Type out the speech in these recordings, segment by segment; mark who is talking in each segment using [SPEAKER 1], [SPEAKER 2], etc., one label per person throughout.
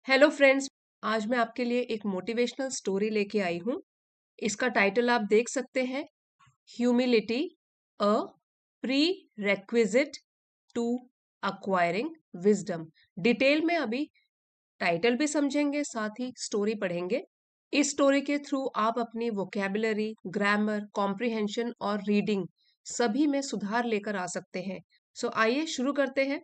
[SPEAKER 1] Hello friends. आज मैं आपके लिए एक मोटिवेशनल स्टोरी लेके आई हूँ। इसका टाइटल आप देख सकते हैं, humility a prerequisite to acquiring wisdom. Detail में अभी टाइटल भी समझेंगे, साथ ही स्टोरी पढ़ेंगे। इस स्टोरी के थ्रू आप अपनी वोकेबुलरी, ग्रामर, कॉम्प्रिहेंशन और रीडिंग सभी में सुधार लेकर आ सकते हैं। सो आइए शुरू करते हैं।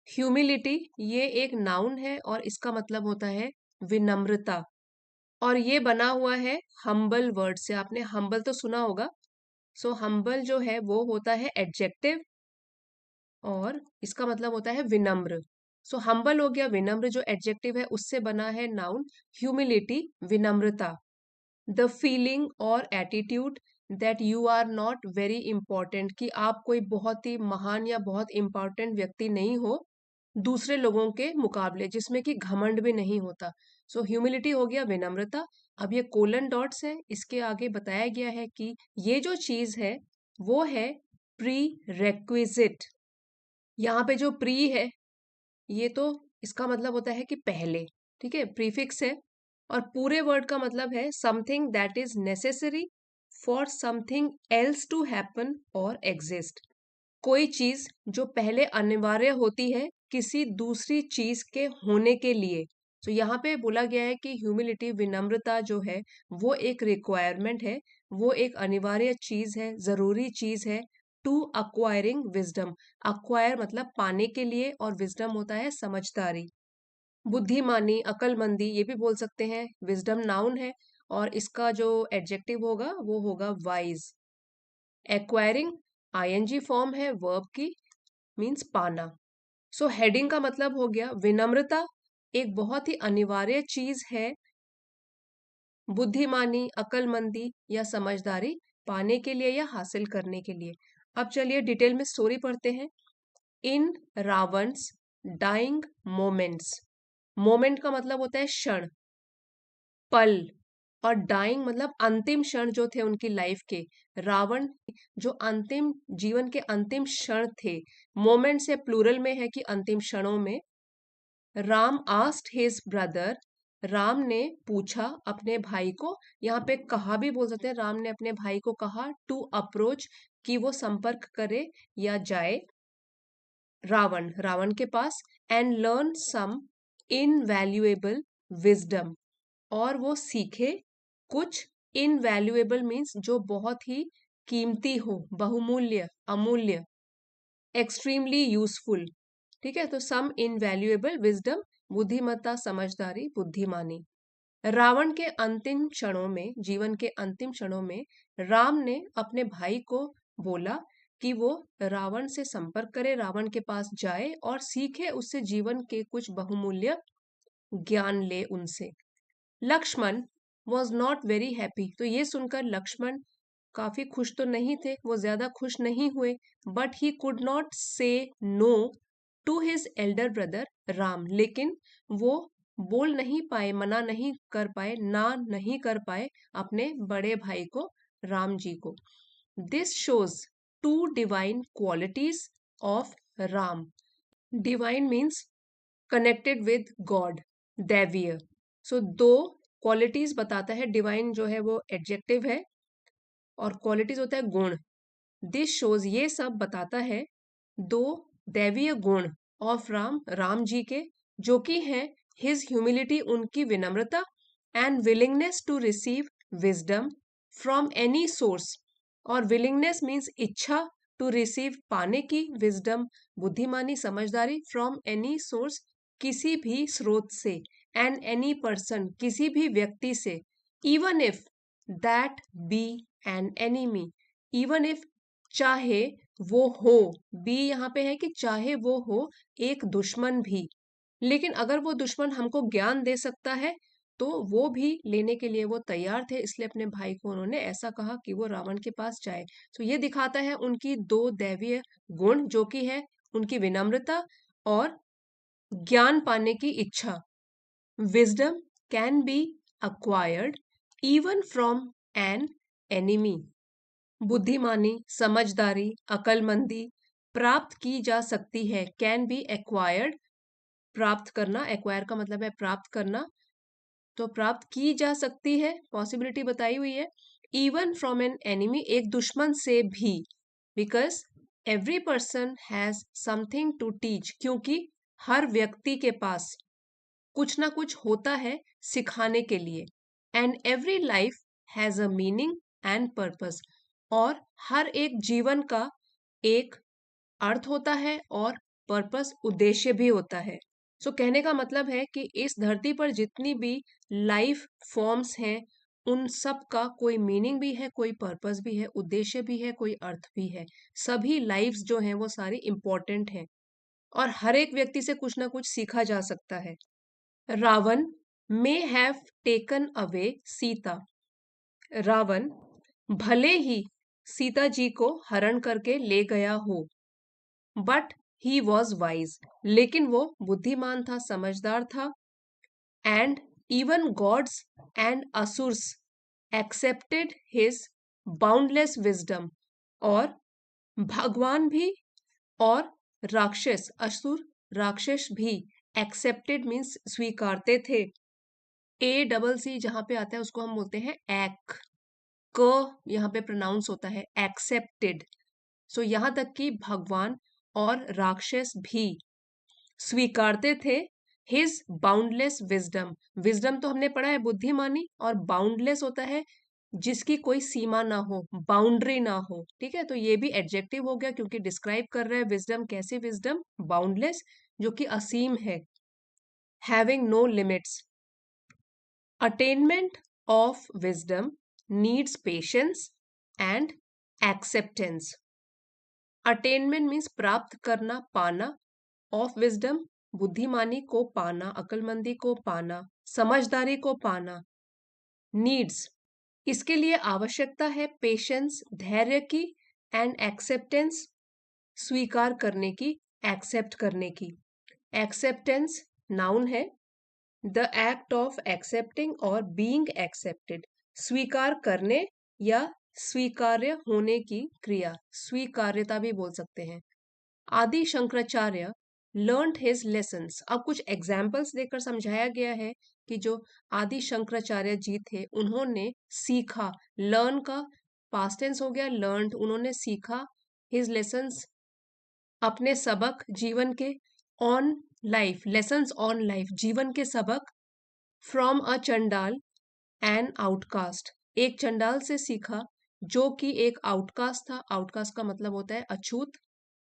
[SPEAKER 1] ह्यूमिलिटी ये एक नाउन है और इसका मतलब होता है विनम्रता। और ये बना हुआ है हम्बल वर्ड से। आपने हम्बल तो सुना होगा। सो हम्बल जो है वो होता है एडजेक्टिव और इसका मतलब होता है विनम्र। सो हम्बल हो गया, विनम्र जो एडजेक्टिव है उससे बना है नाउन ह्यूमिलिटी, विनम्रता। द फीलिंग और attitude that you are not very important, कि आप कोई बहुत ही महान या बहुत इंपॉर्टेंट व्यक्ति नहीं हो दूसरे लोगों के मुकाबले, जिसमें कि घमंड भी नहीं होता। सो ह्यूमिलिटी हो गया विनम्रता। अब ये कोलन डॉट्स है, इसके आगे बताया गया है कि ये जो चीज है वो है प्री रेक्विजिट। यहाँ पे जो प्री है ये तो इसका मतलब होता है कि पहले, ठीक है, प्रीफिक्स है। और पूरे वर्ड का मतलब है something that is necessary for something else to happen और एग्जिस्ट। कोई चीज जो पहले अनिवार्य होती है किसी दूसरी चीज के होने के लिए। तो यहाँ पे बोला गया है कि ह्यूमिलिटी, विनम्रता जो है वो एक रिक्वायरमेंट है, वो एक अनिवार्य चीज है, जरूरी चीज है टू अक्वायरिंग विजडम। अक्वायर मतलब पाने के लिए, और विजडम होता है समझदारी, बुद्धिमानी, अकलमंदी ये भी बोल सकते हैं। विजडम नाउन है और इसका जो एडजेक्टिव होगा वो होगा वाइज। एक्वायरिंग आईएनजी फॉर्म है वर्ब की, मीन्स पाना। सो हेडिंग का मतलब हो गया विनम्रता एक बहुत ही अनिवार्य चीज है, बुद्धिमानी, अकलमंदी या समझदारी पाने के लिए या हासिल करने के लिए। अब चलिए डिटेल में स्टोरी पढ़ते हैं। इन रावण्स डाइंग मोमेंट्स, मोमेंट का मतलब होता है क्षण, पल, और डाइंग मतलब अंतिम क्षण जो थे उनकी लाइफ के। रावण जो अंतिम जीवन के अंतिम क्षण थे, मोमेंट से प्लूरल में है कि अंतिम क्षणों में। Ram asked his brother, Ram ने पूछा अपने भाई को। यहाँ पे कहा भी बोल सकते हैं, राम ने अपने भाई को कहा टू अप्रोच, कि वो संपर्क करे या जाए रावण, रावण के पास, and learn some invaluable wisdom, और वो सीखे कुछ। इनवैल्यूएबल मीन्स जो बहुत ही कीमती हो, बहुमूल्य, अमूल्य, एक्सट्रीमली यूजफुल, ठीक है। तो सम इनवैल्यूएबल विजडम, बुद्धिमत्ता, समझदारी, बुद्धिमानी। रावण के अंतिम क्षणों में, जीवन के अंतिम क्षणों में, राम ने अपने भाई को बोला कि वो रावण से संपर्क करे, रावण के पास जाए और सीखे उससे जीवन के कुछ बहुमूल्य ज्ञान ले उनसे। Lakshman was not very happy, तो ये सुनकर लक्ष्मण काफी खुश तो नहीं थे, वो ज्यादा खुश नहीं हुए। But he could not say no to his elder brother Ram, लेकिन वो बोल नहीं पाए, मना नहीं कर पाए, ना नहीं कर पाए अपने बड़े भाई को, राम जी को। This shows two divine qualities of Ram. Divine means connected with God, दैवीय। सो दो क्वालिटीज बताता है। डिवाइन जो है वो एडजेक्टिव है और क्वालिटीज होता है गुण। दिस शोज ये सब बताता है दो दैवीय गुण ऑफ राम, राम जी के, जो कि है हिज ह्यूमिलिटी उनकी विनम्रता, and willingness to receive wisdom from any source. और विलिंगनेस मीन्स इच्छा, टू रिसीव पाने की, विजडम बुद्धिमानी, समझदारी, फ्रॉम एनी सोर्स किसी भी स्रोत से, एंड एनी पर्सन किसी भी व्यक्ति से, even if that be an enemy, even if चाहे वो हो, बी यहाँ पे है कि चाहे वो हो एक दुश्मन भी, लेकिन अगर वो दुश्मन हमको ज्ञान दे सकता है तो वो भी लेने के लिए वो तैयार थे। इसलिए अपने भाई को उन्होंने ऐसा कहा कि वो रावण के पास जाए। तो ये दिखाता है उनकी दो दैवीय गुण, जो कि है उनकी विनम्रता और ज्ञान पाने की इच्छा। Wisdom can be acquired even from an enemy, बुद्धिमानी, समझदारी, अकलमंदी प्राप्त की जा सकती है, कैन बी एक्वायर्ड प्राप्त करना, एक्वायर का मतलब है प्राप्त करना, तो प्राप्त की जा सकती है, पॉसिबिलिटी बताई हुई है। इवन फ्रॉम एन एनिमी, एक दुश्मन से भी, because every person has something to teach, क्योंकि हर व्यक्ति के पास कुछ ना कुछ होता है सिखाने के लिए। And every life has a meaning and purpose, और हर एक जीवन का एक अर्थ होता है और पर्पस, उद्देश्य भी होता है। सो कहने का मतलब है कि इस धरती पर जितनी भी लाइफ फॉर्म्स हैं, उन सब का कोई मीनिंग भी है, कोई पर्पस भी है, उद्देश्य भी है, कोई अर्थ भी है। सभी लाइफ्स जो हैं वो सारी इंपॉर्टेंट हैं, और हर एक व्यक्ति से कुछ ना कुछ सीखा जा सकता है। Ravan may have taken away Sita, Ravan भले ही सीता जी को हरण करके ले गया हो, बट ही वॉज वाइज, लेकिन वो बुद्धिमान था, समझदार था। And even gods and asurs accepted his boundless wisdom, और भगवान भी और राक्षस, असुर राक्षस भी, एक्सेप्टेड मीन्स स्वीकारते थे। ए डबल सी जहां पे आता है उसको हम बोलते हैं एक्, क यहाँ पे प्रोनाउंस होता है एक्सेप्टेड। सो यहाँ तक कि भगवान और राक्षस भी स्वीकारते थे हिज बाउंडलेस विजडम। विजडम तो हमने पढ़ा है बुद्धिमानी, और बाउंडलेस होता है जिसकी कोई सीमा ना हो, बाउंड्री ना हो। ठीक है, तो ये भी एडजेक्टिव हो गया, क्योंकि डिस्क्राइब कर रहा है विजडम, कैसी विजडम, बाउंडलेस, जो कि असीम है, having no limits. Attainment of wisdom needs patience and acceptance. Attainment means प्राप्त करना, पाना, of wisdom बुद्धिमानी को पाना, अक्लमंदी को पाना, समझदारी को पाना। needs इसके लिए आवश्यकता है पेशेंस, धैर्य की, एंड एक्सेप्टेंस स्वीकार करने की, एक्सेप्ट करने की। एक्सेप्टेंस नाउन है, द एक्ट ऑफ एक्सेप्टिंग और बीइंग एक्सेप्टेड, स्वीकार करने या स्वीकार्य होने की क्रिया, स्वीकार्यता भी बोल सकते हैं। आदि शंकराचार्य लर्नड हिज लेसन्स, अब कुछ एग्जाम्पल्स देकर समझाया गया है कि जो आदि शंकराचार्य जी थे उन्होंने सीखा, लर्न का पास्ट टेंस हो गया लर्नड, उन्होंने सीखा, हिज लेसन्स अपने सबक जीवन के, on life lessons on life जीवन के सबक, फ्रॉम अ चंडाल एन आउटकास्ट, एक चंडाल से सीखा जो कि एक आउटकास्ट था। आउटकास्ट का मतलब होता है अछूत,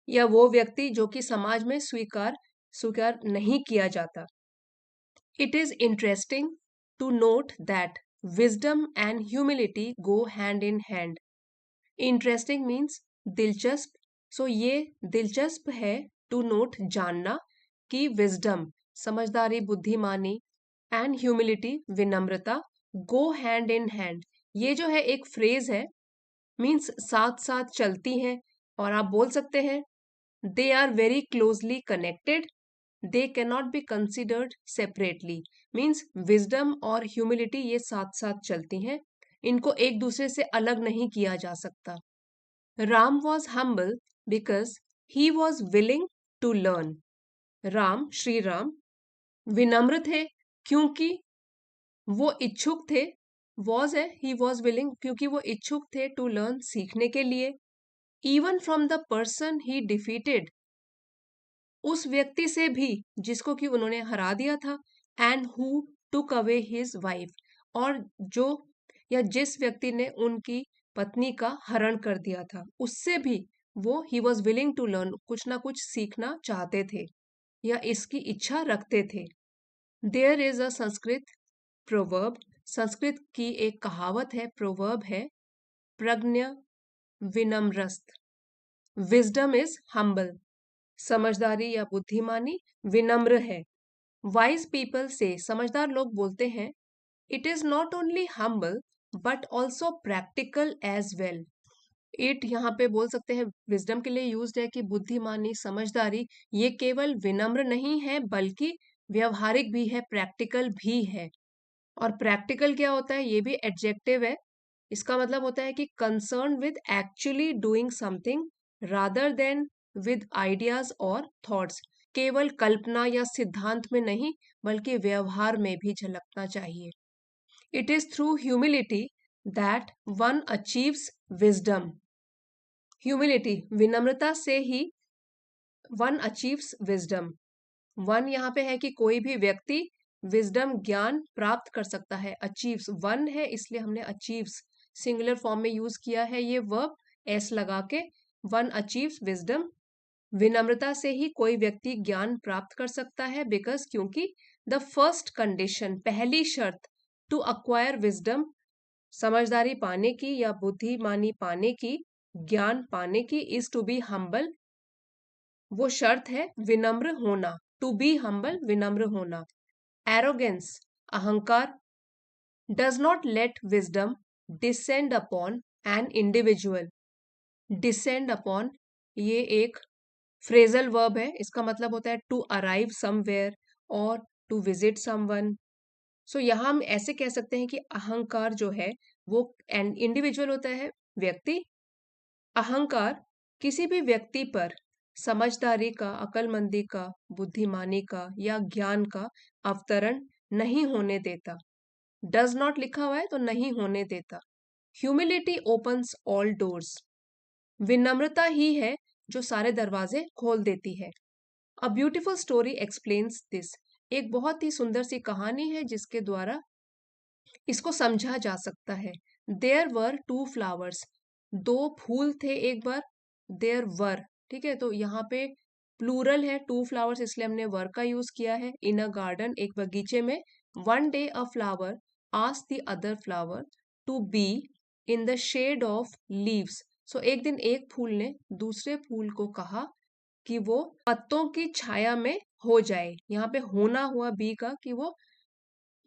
[SPEAKER 1] या वो व्यक्ति जो कि समाज में स्वीकार स्वीकार नहीं किया जाता। It is interesting to note that wisdom and humility go hand in hand. Interesting means दिलचस्प, सो ये दिलचस्प है, टू नोट जानना, कि विजडम समझदारी, बुद्धिमानी, एंड ह्यूमिलिटी विनम्रता, गो हैंड इन हैंड, ये जो है एक फ्रेज है, मीन्स साथ साथ चलती हैं, और आप बोल सकते हैं they are very closely connected, they can not be considered separately. Means wisdom और ह्यूमिलिटी ये साथ साथ चलती हैं, इनको एक दूसरे से अलग नहीं किया जा सकता। Ram was humble because he was willing to learn, Ram Shri Ram विनम्र थे क्योंकि वो इच्छुक थे, वॉज है ही वॉज विलिंग, क्योंकि वो इच्छुक थे, टू लर्न सीखने के लिए। Even from the person he defeated, उस व्यक्ति से भी जिसको कि उन्होंने हरा दिया था, and who took away his wife, और जो या जिस व्यक्ति ने उनकी पत्नी का हरण कर दिया था, उससे भी वो he was willing to learn, कुछ ना कुछ सीखना चाहते थे या इसकी इच्छा रखते थे। There is a Sanskrit proverb, Sanskrit की एक कहावत है, प्रोवर्ब है, प्रज्ञ विनम्रस्त, विजडम इज हम्बल, समझदारी या बुद्धिमानी विनम्र है। वाइज पीपल से, समझदार लोग बोलते हैं, it is not only humble but also practical as well. It यहाँ पे बोल सकते हैं विजडम के लिए यूज्ड है कि बुद्धिमानी, समझदारी ये केवल विनम्र नहीं है बल्कि व्यवहारिक भी है, प्रैक्टिकल भी है। और प्रैक्टिकल क्या होता है, ये भी एडजेक्टिव है, इसका मतलब होता है कि concern with actually doing something rather than with ideas और थॉट्स, केवल कल्पना या सिद्धांत में नहीं बल्कि व्यवहार में भी झलकना चाहिए। It is through humility that one achieves wisdom. Humility, विनम्रता से ही वन अचीव्स विजडम। वन यहाँ पे है कि कोई भी व्यक्ति विजडम ज्ञान प्राप्त कर सकता है। अचीव्स वन है इसलिए हमने अचीव्स सिंगुलर फॉर्म में यूज किया है ये वर्ब एस लगा के। वन अचीव्स विजडम, विनम्रता से ही कोई व्यक्ति ज्ञान प्राप्त कर सकता है, बिकॉज क्योंकि द फर्स्ट कंडीशन, पहली शर्त टू अक्वायर विजडम, समझदारी पाने की या बुद्धिमानी पाने की, ज्ञान पाने की, इज टू बी हम्बल, वो शर्त है विनम्र होना। टू बी हम्बल, विनम्र होना। एरोगेंस, अहंकार, does not let wisdom descend upon an individual. Descend upon ये एक फ्रेजल वर्ब है, इसका मतलब होता है टू अराइव समवेयर और टू विजिट समवन। सो यहाँ हम ऐसे कह सकते हैं कि अहंकार जो है वो इंडिविजुअल होता है, व्यक्ति। अहंकार किसी भी व्यक्ति पर समझदारी का, अकलमंदी का, बुद्धिमानी का या ज्ञान का अवतरण नहीं होने देता। डज नॉट लिखा हुआ है तो नहीं होने देता। ह्यूमिलिटी ओपन्स ऑल डोर्स, विनम्रता ही है जो सारे दरवाजे खोल देती है। A beautiful story explains this, एक बहुत ही सुंदर सी कहानी है जिसके द्वारा इसको समझा जा सकता है। देयर वर टू फ्लावर्स, दो फूल थे एक बार। देयर वर, ठीक है, तो यहाँ पे प्लूरल है, टू फ्लावर्स इसलिए हमने वर का यूज किया है। इन अ गार्डन, एक बगीचे में। One day a flower asked the other flower to be in the shade of leaves. So एक दिन एक फूल ने दूसरे फूल को कहा कि वो पत्तों की छाया में हो जाए। यहाँ पे होना हुआ बी का, कि वो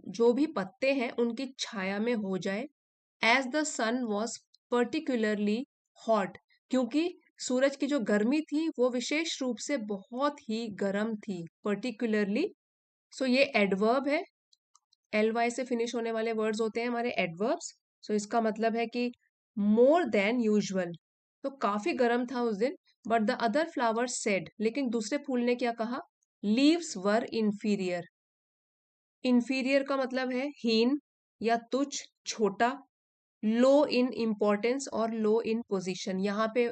[SPEAKER 1] जो भी पत्ते हैं उनकी छाया में हो जाए। As the sun was particularly hot, क्योंकि सूरज की जो गर्मी थी वो विशेष रूप से बहुत ही गर्म थी। पर्टिकुलरली, सो ये एडवर्ब है, एल वाई से फिनिश होने वाले वर्ड्स होते हैं हमारे एडवर्ब्स। सो इसका मतलब है कि मोर देन यूजुअल, तो काफी गर्म था उस दिन। But the other flowers said, लेकिन दूसरे फूल ने क्या कहा? Leaves were inferior. इंफीरियर का मतलब है हीन या तुच्छ, छोटा। लो इन इम्पोर्टेंस और लो इन पोजीशन। यहाँ पे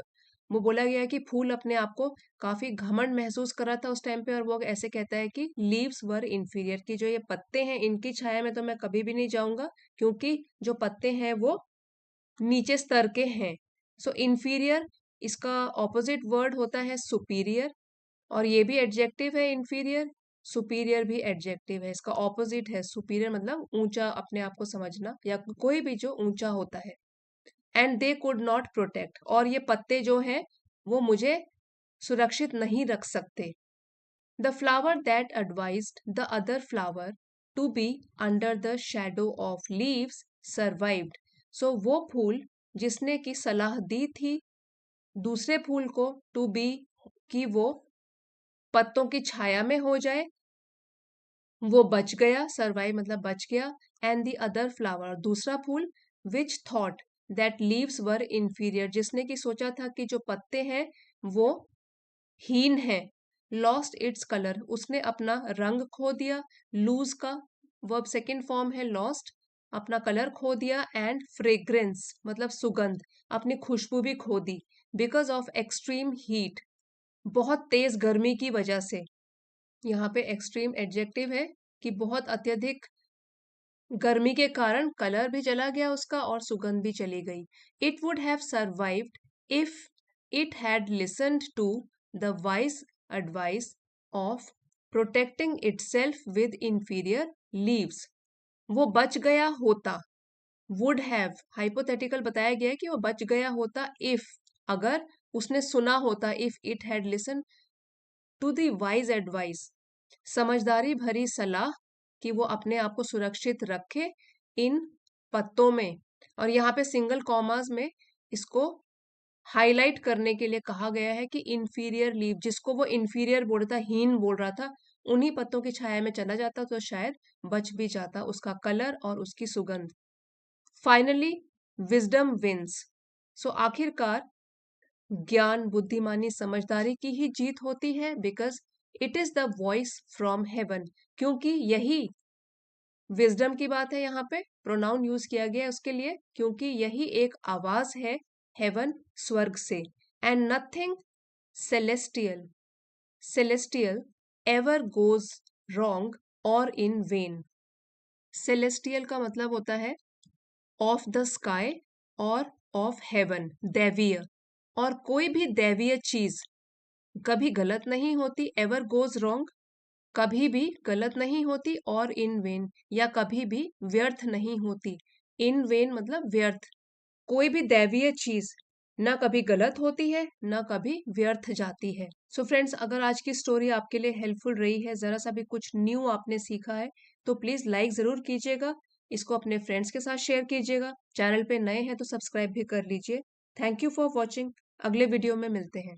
[SPEAKER 1] वो बोला गया है कि फूल अपने आप को काफी घमंड महसूस कर रहा था उस टाइम पे, और वो ऐसे कहता है कि लीव्स वर इंफीरियर, कि जो ये पत्ते हैं इनकी छाया में तो मैं कभी भी नहीं जाऊंगा, क्योंकि जो पत्ते हैं वो नीचे स्तर के हैं। सो इंफीरियर, इसका ऑपोजिट वर्ड होता है सुपीरियर, और ये भी एडजेक्टिव है इंफीरियर। सुपीरियर भी एडजेक्टिव है, इसका ऑपोजिट है सुपीरियर, मतलब ऊंचा, अपने आप को समझना या कोई भी जो ऊंचा होता है। And they could not protect, और ये पत्ते जो हैं वो मुझे सुरक्षित नहीं रख सकते। The flower that advised the other flower to be under the shadow of leaves survived. So वो फूल जिसने की सलाह दी थी दूसरे फूल को टू बी, कि वो पत्तों की छाया में हो जाए, वो बच गया। सर्वाइव मतलब बच गया। एंड द अदर फ्लावर, दूसरा फूल, which thought that leaves were inferior, जिसने की सोचा था कि जो पत्ते हैं वो हीन है। लॉस्ट इट्स कलर, उसने अपना रंग खो दिया। लूज का वर्ब सेकेंड फॉर्म है लॉस्ट, अपना कलर खो दिया। एंड फ्रेग्रेंस मतलब सुगंध, अपनी खुशबू भी खो दी। बिकॉज ऑफ एक्सट्रीम हीट, बहुत तेज गर्मी की वजह से। यहाँ पे एक्सट्रीम एडजेक्टिव है कि बहुत अत्यधिक गर्मी के कारण कलर भी चला गया उसका और सुगंध भी चली गई। It would have survived if it had listened to the wise advice of protecting itself with inferior leaves. वो बच गया होता, वुड हैव हाइपोथेटिकल बताया गया है कि वो बच गया होता इफ, अगर उसने सुना होता, if it had listen to the wise advice, समझदारी भरी सलाह, कि वो अपने आप को सुरक्षित रखे इन पत्तों में। और यहाँ पे सिंगल कॉमास में इसको हाईलाइट करने के लिए कहा गया है कि इंफीरियर लीव, जिसको वो इंफीरियर बोल रहा था, हीन बोल रहा था, उन्हीं पत्तों की छाया में चला जाता तो शायद बच भी जाता, उसका कलर और उसकी सुगंध। फाइनली विजडम विंस, सो आखिरकार ज्ञान, बुद्धिमानी, समझदारी की ही जीत होती है। Because it is the voice from heaven, क्योंकि यही विजडम की बात है, यहाँ पे प्रोनाउन यूज किया गया है उसके लिए, क्योंकि यही एक आवाज है हेवन, स्वर्ग से। And nothing celestial celestial ever goes wrong और इन वेन। सेलेस्टियल का मतलब होता है ऑफ द स्काई और ऑफ हेवन, दैवीय। और कोई भी दैवीय चीज कभी गलत नहीं होती, एवर गोज रॉन्ग, कभी भी गलत नहीं होती, और इन वेन, या कभी भी व्यर्थ नहीं होती। इन वेन मतलब व्यर्थ। कोई भी दैवीय चीज ना कभी गलत होती है, ना कभी व्यर्थ जाती है। सो फ्रेंड्स, अगर आज की स्टोरी आपके लिए हेल्पफुल रही है, जरा सा भी कुछ न्यू आपने सीखा है, तो प्लीज लाइक जरूर कीजिएगा, इसको अपने फ्रेंड्स के साथ शेयर कीजिएगा। चैनल पे नए हैं तो सब्सक्राइब भी कर लीजिए। Thank you for watching. अगले वीडियो में मिलते हैं।